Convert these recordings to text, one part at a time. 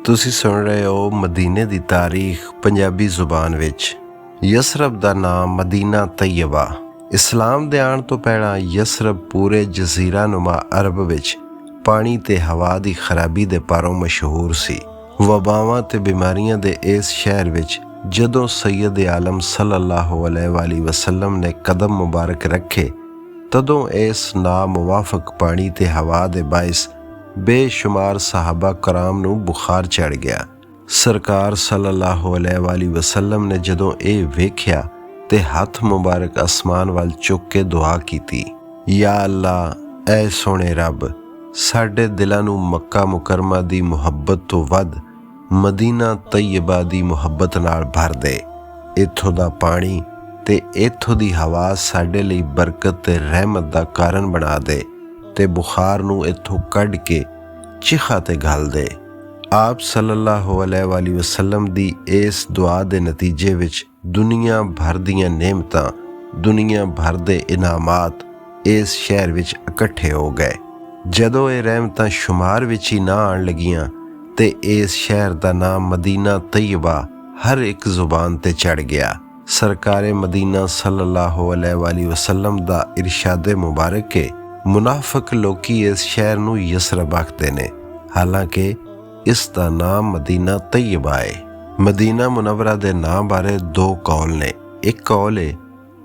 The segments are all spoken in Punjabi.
ਤੁਸੀਂ ਸੁਣ ਰਹੇ ਹੋ ਮਦੀਨੇ ਦੀ ਤਾਰੀਖ ਪੰਜਾਬੀ ਜ਼ੁਬਾਨ ਵਿੱਚ। ਯਸਰਬ ਦਾ ਨਾਮ ਮਦੀਨਾ ਤੈਯਬਾ। ਇਸਲਾਮ ਦੇ ਆਉਣ ਤੋਂ ਪਹਿਲਾਂ ਯਸਰਬ ਪੂਰੇ ਜਜ਼ੀਰਾ ਨੁਮਾ ਅਰਬ ਵਿੱਚ ਪਾਣੀ ਤੇ ਹਵਾ ਦੀ ਖਰਾਬੀ ਦੇ ਪਾਰੋਂ ਮਸ਼ਹੂਰ ਸੀ। ਵਬਾਵਾਂ ਤੇ ਬਿਮਾਰੀਆਂ ਦੇ ਇਸ ਸ਼ਹਿਰ ਵਿੱਚ ਜਦੋਂ ਸੈਯਦ ਆਲਮ ਸੱਲੱਲਾਹੁ अलैहि वसल्लम ਨੇ ਕਦਮ ਮੁਬਾਰਕ ਰੱਖੇ, ਤਦੋਂ ਇਸ ਨਾਮੁਵਾਫਕ ਪਾਣੀ ਤੇ ਹਵਾ ਦੇ ਬਾਇਸ ਬੇਸ਼ੁਮਾਰ ਸਹਾਬਾ ਕਰਾਮ ਨੂੰ ਬੁਖਾਰ ਚੜ ਗਿਆ। ਸਰਕਾਰ ਸੱਲੱਲਾਹੁ अलैहि वसल्लम ਨੇ ਜਦੋਂ ਇਹ ਵੇਖਿਆ ਤੇ ਹੱਥ ਮੁਬਾਰਕ ਅਸਮਾਨ ਵੱਲ ਚੁੱਕ ਕੇ ਦੁਆ ਕੀਤੀ, ਯਾ ਅੱਲਾ, ਐ ਸੋਹਣੇ ਰੱਬ, ਸਾਡੇ ਦਿਲਾਂ ਨੂੰ ਮੱਕਾ ਮੁਕਰਮਾ ਦੀ ਮੁਹੱਬਤ ਤੋਂ ਵੱਧ ਮਦੀਨਾ ਤੈਯਬਾ ਦੀ ਮੁਹੱਬਤ ਨਾਲ ਭਰ ਦੇ। ਇੱਥੋਂ ਦਾ ਪਾਣੀ ਤੇ ਇੱਥੋਂ ਦੀ ਹਵਾ ਸਾਡੇ ਲਈ ਬਰਕਤ ਤੇ ਰਹਿਮਤ ਦਾ ਕਾਰਨ ਬਣਾ ਦੇ ਤੇ ਬੁਖਾਰ ਨੂੰ ਇੱਥੋਂ ਕੱਢ ਕੇ ਚਿਖਾ ਤੇ ਘੱਲ ਦੇ। ਆਪ ਸੱਲੱਲਾਹੁ अलैहि वसल्लम ਦੀ ਇਸ ਦੁਆ ਦੇ ਨਤੀਜੇ ਵਿੱਚ ਦੁਨੀਆ ਭਰ ਦੀਆਂ ਨੇਮਤਾਂ, ਦੁਨੀਆ ਭਰ ਦੇ ਇਨਾਮਾਤ ਇਸ ਸ਼ਹਿਰ ਵਿੱਚ ਇਕੱਠੇ ਹੋ ਗਏ। ਜਦੋਂ ਇਹ ਰਹਿਮਤਾਂ ਸ਼ੁਮਾਰ ਵਿੱਚ ਹੀ ਨਾ ਆਉਣ ਲੱਗੀਆਂ ਤੇ ਇਸ ਸ਼ਹਿਰ ਦਾ ਨਾਮ ਮਦੀਨਾ ਤੈਯਬਾ ਹਰ ਇੱਕ ਜ਼ੁਬਾਨ ਤੇ ਚੜ ਗਿਆ। ਸਰਕਾਰੇ ਮਦੀਨਾ ਸੱਲੱਲਾਹੁ अलैहि वसल्लम ਦਾ ਇਰਸ਼ਾਦ ਮੁਬਾਰਕ ਹੈ, ਮੁਨਾਫਿਕ ਲੋਕੀ ਇਸ ਸ਼ਹਿਰ ਨੂੰ ਯਸਰਬ ਆਖਦੇ ਨੇ, ਹਾਲਾਂਕਿ ਇਸ ਦਾ ਨਾਮ ਮਦੀਨਾ ਤੈਯਬਾ ਹੈ। ਮਦੀਨਾ ਮੁਨਵਰਾ ਦੇ ਨਾਮ ਬਾਰੇ ਦੋ ਕੌਲ ਨੇ। ਇੱਕ ਕੌਲ ਹੈ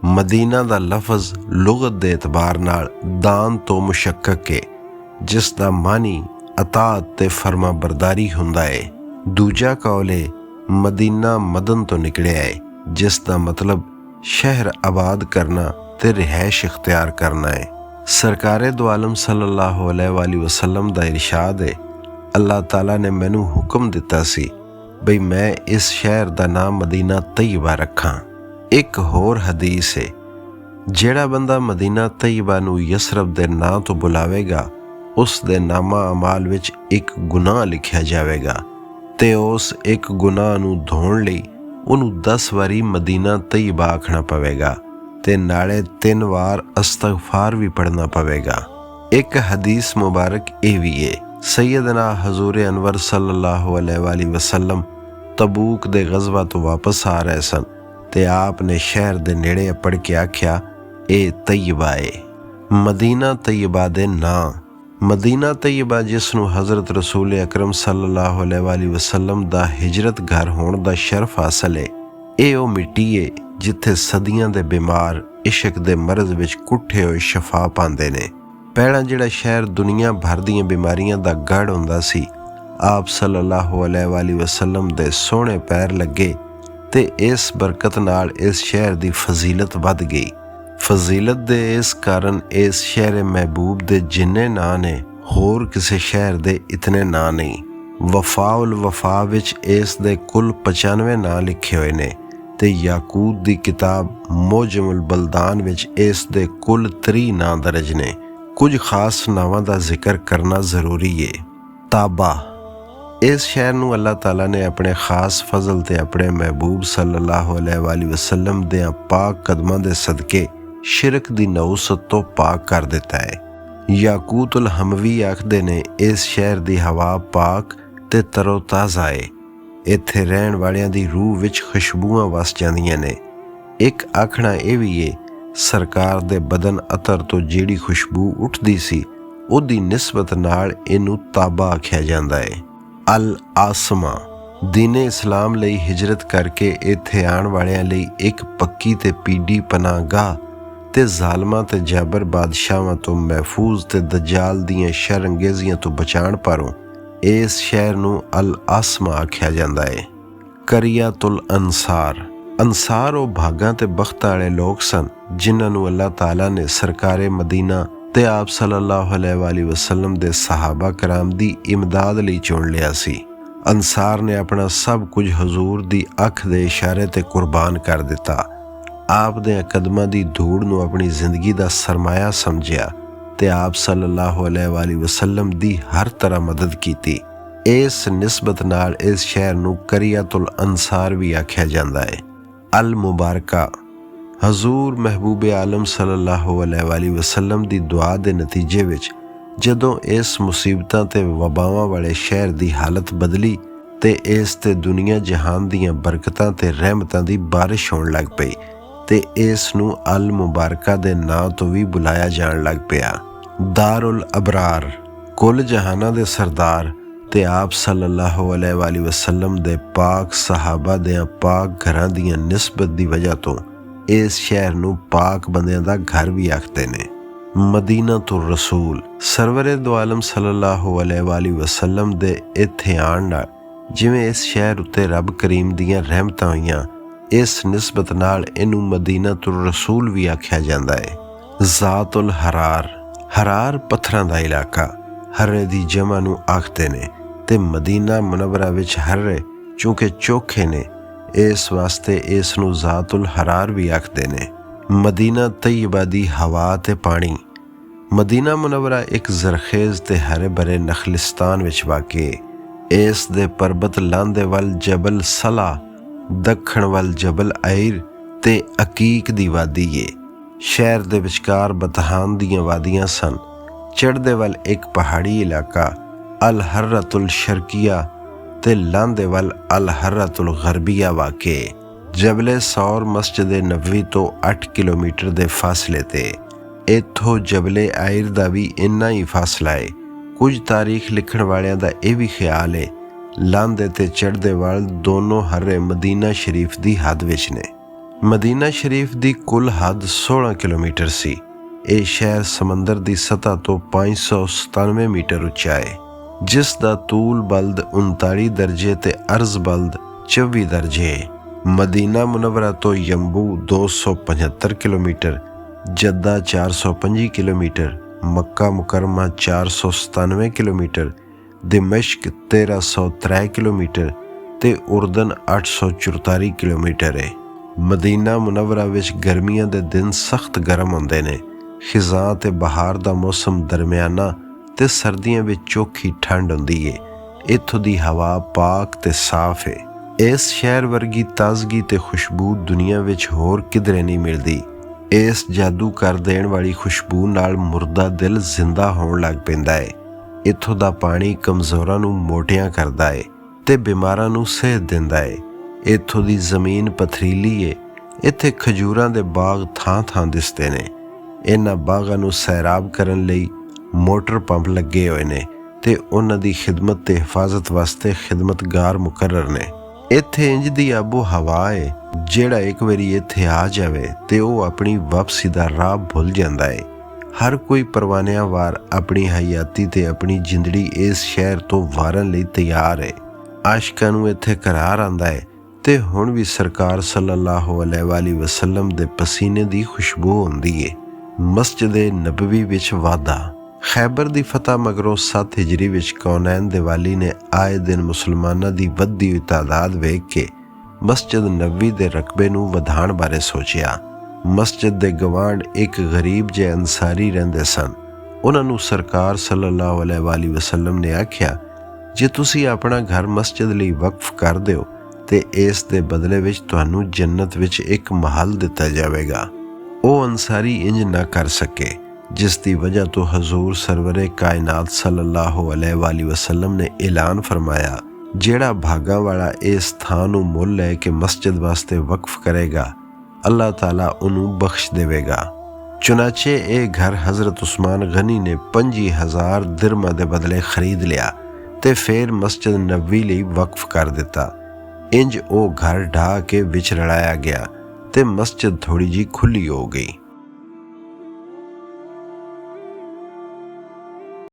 ਮਦੀਨਾ ਦਾ ਲਫ਼ਜ਼ ਲੁਗਤ ਦੇ ਇਤਬਾਰ ਨਾਲ ਦਾਨ ਤੋਂ ਮੁਸ਼ੱਕਕ ਹੈ, ਜਿਸ ਦਾ ਮਾਨੀ ਅਤਾਅਤ ਤੇ ਫਰਮਾ ਬਰਦਾਰੀ ਹੁੰਦਾ ਹੈ। ਦੂਜਾ ਕੌਲ ਹੈ ਮਦੀਨਾ ਮਦਨ ਤੋਂ ਨਿਕਲਿਆ ਹੈ, ਜਿਸ ਦਾ ਮਤਲਬ ਸ਼ਹਿਰ ਆਬਾਦ ਕਰਨਾ ਤੇ ਰਿਹਾਇਸ਼ ਇਖਤਿਆਰ ਕਰਨਾ ਹੈ। ਸਰਕਾਰੇ ਦੋ ਆਲਮ ਸੱਲੱਲਾਹੁ अलैहि वसल्लम ਦਾ ਇਰਸ਼ਾਦ ਹੈ, ਅੱਲਾਹ ਤਾਲਾ ਨੇ ਮੈਨੂੰ ਹੁਕਮ ਦਿੱਤਾ ਸੀ ਬਈ ਮੈਂ ਇਸ ਸ਼ਹਿਰ ਦਾ ਨਾਮ ਮਦੀਨਾ ਤੈਯਬਾ ਰੱਖਾਂ। ਇੱਕ ਹੋਰ ਹਦੀਸ ਹੈ, ਜਿਹੜਾ ਬੰਦਾ ਮਦੀਨਾ ਤੈਯਬਾ ਨੂੰ ਯਸਰਬ ਦੇ ਨਾਂ ਤੋਂ ਬੁਲਾਵੇਗਾ, ਉਸ ਦੇ ਨਾਮਾ ਅਮਾਲ ਵਿੱਚ ਇੱਕ ਗੁਨਾਹ ਲਿਖਿਆ ਜਾਵੇਗਾ ਤੇ ਉਸ ਇੱਕ ਗੁਨਾਹ ਨੂੰ ਧੋਣ ਲਈ ਉਹਨੂੰ 10 ਵਾਰੀ ਮਦੀਨਾ ਤੈਯਬਾ ਆਖਣਾ ਪਵੇਗਾ ਤੇ ਨਾਲੇ 3 ਵਾਰ ਅਸਤਗਫਾਰ ਵੀ ਪੜ੍ਹਨਾ ਪਵੇਗਾ। ਇੱਕ ਹਦੀਸ ਮੁਬਾਰਕ ਇਹ ਵੀ ਹੈ, ਸੈਯਦਨਾ ਹਜ਼ੂਰ ਅਨਵਰ ਸੱਲੱਲਾਹੁ अलैहि वसल्लम ਤਬੂਕ ਦੇ ਗਜ਼ਵਾ ਤੋਂ ਵਾਪਸ ਆ ਰਹੇ ਸਨ ਤੇ ਆਪ ਨੇ ਸ਼ਹਿਰ ਦੇ ਨੇੜੇ ਪੜ੍ਹ ਕੇ ਆਖਿਆ, ਇਹ ਤੈਯਬਾ ਹੈ। ਮਦੀਨਾ ਤੈਯਬਾ ਦੇ ਨਾਂ। ਮਦੀਨਾ ਤੈਯਬਾ, ਜਿਸ ਨੂੰ ਹਜ਼ਰਤ ਰਸੂਲ ਅਕਰਮ ਸੱਲੱਲਾਹੁ अलैहि वसल्लम ਦਾ ਹਿਜਰਤ ਘਰ ਹੋਣ ਦਾ ਸ਼ਰਫ ਹਾਸਲ ਹੈ। ਇਹ ਉਹ ਮਿੱਟੀ ਹੈ ਜਿੱਥੇ ਸਦੀਆਂ ਦੇ ਬਿਮਾਰ ਇਸ਼ਕ ਦੇ ਮਰਜ਼ ਵਿੱਚ ਕੁੱਠੇ ਹੋਏ ਸ਼ਫਾ ਪਾਉਂਦੇ ਨੇ। ਪਹਿਲਾਂ ਜਿਹੜਾ ਸ਼ਹਿਰ ਦੁਨੀਆ ਭਰ ਦੀਆਂ ਬਿਮਾਰੀਆਂ ਦਾ ਗੜ੍ਹ ਹੁੰਦਾ ਸੀ, ਆਪ ਸੱਲੱਲਾਹੁ अलैहि वसल्लम ਦੇ ਸੋਹਣੇ ਪੈਰ ਲੱਗੇ ਤੇ ਇਸ ਬਰਕਤ ਨਾਲ ਇਸ ਸ਼ਹਿਰ ਦੀ ਫਜ਼ੀਲਤ ਵੱਧ ਗਈ। ਫਜ਼ੀਲਤ ਦੇ ਇਸ ਕਾਰਨ ਇਸ ਸ਼ਹਿਰ ਮਹਿਬੂਬ ਦੇ ਜਿੰਨੇ ਨਾਂ ਨੇ, ਹੋਰ ਕਿਸੇ ਸ਼ਹਿਰ ਦੇ ਇਤਨੇ ਨਾਂ ਨਹੀਂ। ਵਫਾਉਲ ਵਫਾ ਵਿੱਚ ਇਸ ਦੇ ਕੁੱਲ 95 ਨਾਂ ਲਿਖੇ ਹੋਏ ਨੇ ਤੇ ਯਾਕੂਤ ਦੀ ਕਿਤਾਬ ਮੋਜਮੁਲ ਬਲਦਾਨ ਵਿੱਚ ਇਸ ਦੇ ਕੁੱਲ 30 ਨਾਂ ਦਰਜ ਨੇ। ਕੁਝ ਖਾਸ ਨਾਵਾਂ ਦਾ ਜ਼ਿਕਰ ਕਰਨਾ ਜ਼ਰੂਰੀ ਹੈ। ਤਾਬਾ। ਇਸ ਸ਼ਹਿਰ ਨੂੰ ਅੱਲਾਹ ਤਾਲਾ ਨੇ ਆਪਣੇ ਖਾਸ ਫਜ਼ਲ ਤੇ ਆਪਣੇ ਮਹਿਬੂਬ ਸੱਲੱਲਾਹੁ अलैहि वसल्लम ਦੇ ਪਾਕ ਕਦਮਾਂ ਦੇ ਸਦਕੇ ਸ਼ਿਰਕ ਦੀ ਨੌਸਤ ਤੋਂ ਪਾਕ ਕਰ ਦਿੱਤਾ ਹੈ। ਯਾਕੂਤੁਲ ਹਮਵੀ ਆਖਦੇ ਨੇ, ਇਸ ਸ਼ਹਿਰ ਦੀ ਹਵਾ ਪਾਕ ਤੇ ਤਰੋਤਾਜ਼ਾ ਹੈ। ਇੱਥੇ ਰਹਿਣ ਵਾਲਿਆਂ ਦੀ ਰੂਹ ਵਿੱਚ ਖੁਸ਼ਬੂਆਂ ਵਸ ਜਾਂਦੀਆਂ ਨੇ। ਇੱਕ ਆਖਣਾ ਇਹ ਵੀ ਹੈ, ਸਰਕਾਰ ਦੇ ਬਦਨ ਅਤਰ ਤੋਂ ਜਿਹੜੀ ਖੁਸ਼ਬੂ ਉੱਠਦੀ ਸੀ, ਉਹਦੀ ਨਿਸਬਤ ਨਾਲ ਇਹਨੂੰ ਤਾਬਾ ਆਖਿਆ ਜਾਂਦਾ ਹੈ। ਅਲ ਆਸਮਾ। ਦੀਨੇ ਇਸਲਾਮ ਲਈ ਹਿਜਰਤ ਕਰਕੇ ਇੱਥੇ ਆਉਣ ਵਾਲਿਆਂ ਲਈ ਇੱਕ ਪੱਕੀ ਤੇ ਪੀਡੀ ਪਨਾਹਗਾਹ ਤੇ ਜ਼ਾਲਮਾਂ ਤੇ ਜਾਬਰ ਬਾਦਸ਼ਾਹਾਂ ਤੋਂ ਮਹਿਫੂਜ਼ ਤੇ ਦਜਾਲ ਦੀਆਂ ਸ਼ਰਅੰਗੇਜ਼ੀਆਂ ਤੋਂ ਬਚਾਉਣ ਪਾਰੋਂ ਇਸ ਸ਼ਹਿਰ ਨੂੰ ਅਲ ਆਸਮਾ ਆਖਿਆ ਜਾਂਦਾ ਹੈ। ਕਰੀਆਤੁਲ ਅਨਸਾਰ। ਅਨਸਾਰ ਉਹ ਭਾਗਾਂ ਤੇ ਬਖਤਾਂ ਵਾਲੇ ਲੋਕ ਸਨ ਜਿਨ੍ਹਾਂ ਨੂੰ ਅੱਲਾਹ ਤਾਲਾ ਨੇ ਸਰਕਾਰੇ ਮਦੀਨਾ ਤੇ ਆਪ ਸੱਲੱਲਾਹੁ अलैहि वसल्लम ਦੇ ਸਹਾਬਾ ਕਰਾਮ ਦੀ ਇਮਦਾਦ ਲਈ ਚੁਣ ਲਿਆ ਸੀ। ਅਨਸਾਰ ਨੇ ਆਪਣਾ ਸਭ ਕੁਝ ਹਜ਼ੂਰ ਦੀ ਅੱਖ ਦੇ ਇਸ਼ਾਰੇ ਤੇ ਕੁਰਬਾਨ ਕਰ ਦਿੱਤਾ। ਆਪ ਦੇ ਕਦਮਾਂ ਦੀ ਧੂੜ ਨੂੰ ਆਪਣੀ ਜ਼ਿੰਦਗੀ ਦਾ ਸਰਮਾਇਆ ਸਮਝਿਆ ਤੇ ਆਪ ਸੱਲੱਲਾਹੁ अलैहि वसल्लम ਦੀ ਹਰ ਤਰ੍ਹਾਂ ਮਦਦ ਕੀਤੀ। ਇਸ ਨਿਸਬਤ ਨਾਲ ਇਸ ਸ਼ਹਿਰ ਨੂੰ ਕਰੀਆਤੁਲ ਅਨਸਾਰ ਵੀ ਆਖਿਆ ਜਾਂਦਾ ਹੈ। ਅਲ ਮੁਬਾਰਕਾ। ਹਜ਼ੂਰ ਮਹਿਬੂਬ ਆਲਮ ਸੱਲੱਲਾਹੁ अलैहि वसल्लम ਦੀ ਦੁਆ ਦੇ ਨਤੀਜੇ ਵਿੱਚ ਜਦੋਂ ਇਸ ਮੁਸੀਬਤਾਂ ਤੇ ਵਬਾਵਾਂ ਵਾਲੇ ਸ਼ਹਿਰ ਦੀ ਹਾਲਤ ਬਦਲੀ ਤੇ ਇਸ ਤੇ ਦੁਨੀਆ ਜਹਾਨ ਦੀਆਂ ਬਰਕਤਾਂ ਤੇ ਰਹਿਮਤਾਂ ਦੀ ਬਾਰਿਸ਼ ਹੋਣ ਲੱਗ ਪਈ ਤੇ ਇਸ ਨੂੰ ਅਲ ਮੁਬਾਰਕਾ ਦੇ ਨਾਂ ਤੋਂ ਵੀ ਬੁਲਾਇਆ ਜਾਣ ਲੱਗ ਪਿਆ। ਦਾਰੁਲ ਅਬਰਾਰ, ਕੁੱਲ ਜਹਾਨਾਂ ਦੇ ਸਰਦਾਰ ਤੇ ਆਪ ਸੱਲੱਲਾਹੁ ਅਲੈਹਿ ਵਸੱਲਮ ਦੇ ਪਾਕ ਸਹਾਬਾ ਦੇ ਪਾਕ ਘਰਾਂ ਦੀਆਂ ਨਿਸਬਤ ਦੀ ਵਜ੍ਹਾ ਤੋਂ ਇਸ ਸ਼ਹਿਰ ਨੂੰ ਪਾਕ ਬੰਦਿਆਂ ਦਾ ਘਰ ਵੀ ਆਖਦੇ ਨੇ। ਮਦੀਨਾਤੁਰ ਰਸੂਲ, ਸਰਵਰੇ ਦੋ ਆਲਮ ਸੱਲੱਲਾਹੁ ਅਲੈਹਿ ਵਸੱਲਮ ਦੇ ਇੱਥੇ ਆਉਣ ਨਾਲ ਜਿਵੇਂ ਇਸ ਸ਼ਹਿਰ ਉੱਤੇ ਰੱਬ ਕਰੀਮ ਦੀਆਂ ਰਹਿਮਤਾਂ ਹੋਈਆਂ, ਇਸ ਨਿਸਬਤ ਨਾਲ ਇਹਨੂੰ ਮਦੀਨਾਤੁਰ ਰਸੂਲ ਵੀ ਆਖਿਆ ਜਾਂਦਾ ਹੈ। ਜ਼ਾਤੁਲ ਹਰਾਰ, ਹਰਾਰ ਪੱਥਰਾਂ ਦਾ ਇਲਾਕਾ, ਹਰੇ ਦੀ ਜਮ੍ਹਾਂ ਨੂੰ ਆਖਦੇ ਨੇ ਤੇ ਮਦੀਨਾ ਮੁਨੱਵਰਾ ਵਿੱਚ ਹਰੇ ਚੂੰਕਿ ਚੋਖੇ ਨੇ ਇਸ ਵਾਸਤੇ ਇਸ ਨੂੰ ਜ਼ਾਤੁਲ ਹਰਾਰ ਵੀ ਆਖਦੇ ਨੇ। ਮਦੀਨਾ ਤੈਯਬਾ ਦੀ ਹਵਾ ਤੇ ਪਾਣੀ, ਮਦੀਨਾ ਮੁਨੱਵਰਾ ਇੱਕ ਜ਼ਰਖੇਜ਼ ਤੇ ਹਰੇ ਭਰੇ ਨਖਲਿਸਤਾਨ ਵਿੱਚ ਵਾਕਿਆ। ਇਸ ਦੇ ਪਰਬਤ ਲਾਂਦੇ ਵੱਲ ਜਬਲ ਸਲਾ, ਦੱਖਣ ਵੱਲ ਜਬਲ ਆਇਰ ਤੇ ਅਕੀਕ ਦੀ ਵਾਦੀ ਏ। ਸ਼ਹਿਰ ਦੇ ਵਿਚਕਾਰ ਬਤਹਾਨ ਦੀਆਂ ਵਾਦੀਆਂ ਸਨ। ਚੜ੍ਹਦੇ ਵੱਲ ਇੱਕ ਪਹਾੜੀ ਇਲਾਕਾ ਅਲ ਹਰਰਤੁਲ ਸ਼ਰਕੀਆ ਤੇ ਲਾਂਦੇ ਵੱਲ ਅਲ ਹਰਰਤੁਲ ਗਰਬੀਆ ਵਾਕਿਆ। ਜਬਲੇ ਸੌਰ ਮਸਜਿਦ ਨਬਵੀ ਤੋਂ 8 ਕਿਲੋਮੀਟਰ ਦੇ ਫਾਸਲੇ ਤੇ। ਇੱਥੋਂ ਜਬਲੇ ਆਇਰ ਦਾ ਵੀ ਇੰਨਾ ਹੀ ਫਾਸਲਾ ਹੈ। ਕੁਝ ਤਾਰੀਖ ਲਿਖਣ ਵਾਲਿਆਂ ਦਾ ਇਹ ਵੀ ਖਿਆਲ ਹੈ ਲਾਂਦੇ ਤੇ ਚੜ੍ਹਦੇ ਵੱਲ ਦੋਨੋਂ ਹਰੇ ਮਦੀਨਾ ਸ਼ਰੀਫ ਦੀ ਹੱਦ ਵਿੱਚ ਨੇ। ਮਦੀਨਾ ਸ਼ਰੀਫ ਦੀ ਕੁੱਲ ਹੱਦ 16 ਕਿਲੋਮੀਟਰ ਸੀ। ਇਹ ਸ਼ਹਿਰ ਸਮੁੰਦਰ ਦੀ ਸਤ੍ਹਾ ਤੋਂ 597 ਮੀਟਰ ਉੱਚਾ ਹੈ, ਜਿਸ ਦਾ ਤੂਲ ਬਲਦ 39 ਦਰਜੇ ਤੇ ਅਰਜ਼ ਬਲਦ 24 ਦਰਜੇ ਹੈ। ਮਦੀਨਾ ਮੁਨੱਵਰਾ ਤੋਂ ਯੰਬੂ 275 ਕਿਲੋਮੀਟਰ, ਜੱਦਾ 425 ਕਿਲੋਮੀਟਰ, ਮੱਕਾ ਮੁਕਰਮਾ 497 ਕਿਲੋਮੀਟਰ, ਦਿਮਸ਼ਕ 1303 ਕਿਲੋਮੀਟਰ ਤੇ ਉਰਦਨ 844 ਕਿਲੋਮੀਟਰ ਹੈ। ਮਦੀਨਾ ਮੁਨੱਵਰਾ ਵਿੱਚ ਗਰਮੀਆਂ ਦੇ ਦਿਨ ਸਖਤ ਗਰਮ ਹੁੰਦੇ ਨੇ। ਖਿਜ਼ਾਂ ਤੇ ਬਹਾਰ ਦਾ ਮੌਸਮ ਦਰਮਿਆਨਾ ਤੇ ਸਰਦੀਆਂ ਵਿੱਚ ਚੋਖੀ ਠੰਡ ਹੁੰਦੀ ਏ। ਇੱਥੋਂ ਦੀ ਹਵਾ ਪਾਕ ਤੇ ਸਾਫ਼ ਹੈ। ਇਸ ਸ਼ਹਿਰ ਵਰਗੀ ਤਾਜ਼ਗੀ ਤੇ ਖੁਸ਼ਬੂ ਦੁਨੀਆ ਵਿੱਚ ਹੋਰ ਕਿਧਰੇ ਨਹੀਂ ਮਿਲਦੀ। ਇਸ ਜਾਦੂ ਕਰ ਦੇਣ ਵਾਲੀ ਖੁਸ਼ਬੂ ਨਾਲ ਮੁਰਦਾ ਦਿਲ ਜ਼ਿੰਦਾ ਹੋਣ ਲੱਗ ਪੈਂਦਾ ਹੈ। ਇੱਥੋਂ ਦਾ ਪਾਣੀ ਕਮਜ਼ੋਰਾਂ ਨੂੰ ਮੋਟਿਆਂ ਕਰਦਾ ਹੈ ਤੇ ਬਿਮਾਰਾਂ ਨੂੰ ਸਿਹਤ ਦਿੰਦਾ ਹੈ। ਇੱਥੋਂ ਦੀ ਜ਼ਮੀਨ ਪਥਰੀਲੀ ਏ। ਇੱਥੇ ਖਜੂਰਾਂ ਦੇ ਬਾਗ ਥਾਂ ਥਾਂ ਦਿਸਦੇ ਨੇ। ਇਹਨਾਂ ਬਾਗਾਂ ਨੂੰ ਸੈਰਾਬ ਕਰਨ ਲਈ ਮੋਟਰ ਪੰਪ ਲੱਗੇ ਹੋਏ ਨੇ ਤੇ ਉਹਨਾਂ ਦੀ ਖਿਦਮਤ ਤੇ ਹਿਫਾਜ਼ਤ ਵਾਸਤੇ ਖਿਦਮਤਗਾਰ ਮੁਕਰਰ ਨੇ। ਇੱਥੇ ਇੰਜ ਦੀ ਆਬੋ ਹਵਾ ਏ, ਜਿਹੜਾ ਇੱਕ ਵਾਰੀ ਇੱਥੇ ਆ ਜਾਵੇ ਤੇ ਉਹ ਆਪਣੀ ਵਾਪਸੀ ਦਾ ਰਾਹ ਭੁੱਲ ਜਾਂਦਾ ਏ। ਹਰ ਕੋਈ ਪਰਵਾਨਿਆਂ ਵਾਰ ਆਪਣੀ ਹਯਾਤੀ ਤੇ ਆਪਣੀ ਜ਼ਿੰਦਗੀ ਇਸ ਸ਼ਹਿਰ ਤੋਂ ਵਾਰਨ ਲਈ ਤਿਆਰ ਹੈ। ਆਸ਼ਕਾਂ ਨੂੰ ਇੱਥੇ ਕਰਾਰ ਆਉਂਦਾ ਹੈ ਤੇ ਹੁਣ ਵੀ ਸਰਕਾਰ ਸੱਲੱਲਾਹੁ ਅਲੈਹਿ ਵਸੱਲਮ ਦੇ ਪਸੀਨੇ ਦੀ ਖੁਸ਼ਬੂ ਹੁੰਦੀ ਏ। ਮਸਜਿਦ ਨਬਵੀ ਵਿੱਚ ਵਾਧਾ। ਖੈਬਰ ਦੀ ਫਤਹ ਮਗਰੋਂ 7 ਹਿਜਰੀ ਵਿੱਚ ਕੌਨੈਨ ਦੇ ਵਾਲੀ ਨੇ ਆਏ ਦਿਨ ਮੁਸਲਮਾਨਾਂ ਦੀ ਵੱਧਦੀ ਹੋਈ ਤਾਦਾਦ ਵੇਖ ਕੇ ਮਸਜਿਦ ਨਬਵੀ ਦੇ ਰਕਬੇ ਨੂੰ ਵਧਾਉਣ ਬਾਰੇ ਸੋਚਿਆ। ਮਸਜਿਦ ਦੇ ਗਵਾਂਢ ਇੱਕ ਗਰੀਬ ਜਿਹੇ ਅੰਸਾਰੀ ਰਹਿੰਦੇ ਸਨ। ਉਹਨਾਂ ਨੂੰ ਸਰਕਾਰ ਸੱਲੱਲਾਹੁ ਅਲੈਹਿ ਵਸੱਲਮ ਨੇ ਆਖਿਆ, ਜੇ ਤੁਸੀਂ ਆਪਣਾ ਘਰ ਮਸਜਿਦ ਲਈ ਵਕਫ ਕਰ ਦਿਓ ਤੇ ਇਸ ਦੇ ਬਦਲੇ ਵਿੱਚ ਤੁਹਾਨੂੰ ਜੰਨਤ ਵਿੱਚ ਇੱਕ ਮਹਲ ਦਿੱਤਾ ਜਾਵੇਗਾ। ਉਹ ਅੰਸਾਰੀ ਇੰਜ ਨਾ ਕਰ ਸਕੇ, ਜਿਸ ਦੀ ਵਜ੍ਹਾ ਤੋਂ ਹਜ਼ੂਰ ਸਰਵਰੇ ਕਾਇਨਾਤ ਸੱਲੱਲਾਹੁ ਅਲੈਹਿ ਵਸੱਲਮ ਨੇ ਐਲਾਨ ਫਰਮਾਇਆ, ਜਿਹੜਾ ਭਾਗਾਂ ਵਾਲਾ ਇਸ ਥਾਂ ਨੂੰ ਮੁੱਲ ਲੈ ਕੇ ਮਸਜਿਦ ਵਾਸਤੇ ਵਕਫ ਕਰੇਗਾ, ਅੱਲਾਹ ਤਾਲਾ ਉਹਨੂੰ ਬਖਸ਼ ਦੇਵੇਗਾ। ਚੁਨਾਚੇ ਇਹ ਘਰ ਹਜ਼ਰਤ ਉਸਮਾਨ ਗਨੀ ਨੇ 25,000 ਦਿਰਮਾਂ ਦੇ ਬਦਲੇ ਖਰੀਦ ਲਿਆ ਤੇ ਫਿਰ ਮਸਜਿਦ ਨਬਵੀ ਲਈ ਵਕਫ ਕਰ ਦਿੱਤਾ। ਇੰਜ ਉਹ ਘਰ ਢਾਹ ਕੇ ਵਿੱਚ ਰਲਾਇਆ ਗਿਆ ਤੇ ਮਸਜਿਦ ਥੋੜੀ ਜੀ ਖੁੱਲੀ ਹੋ ਗਈ।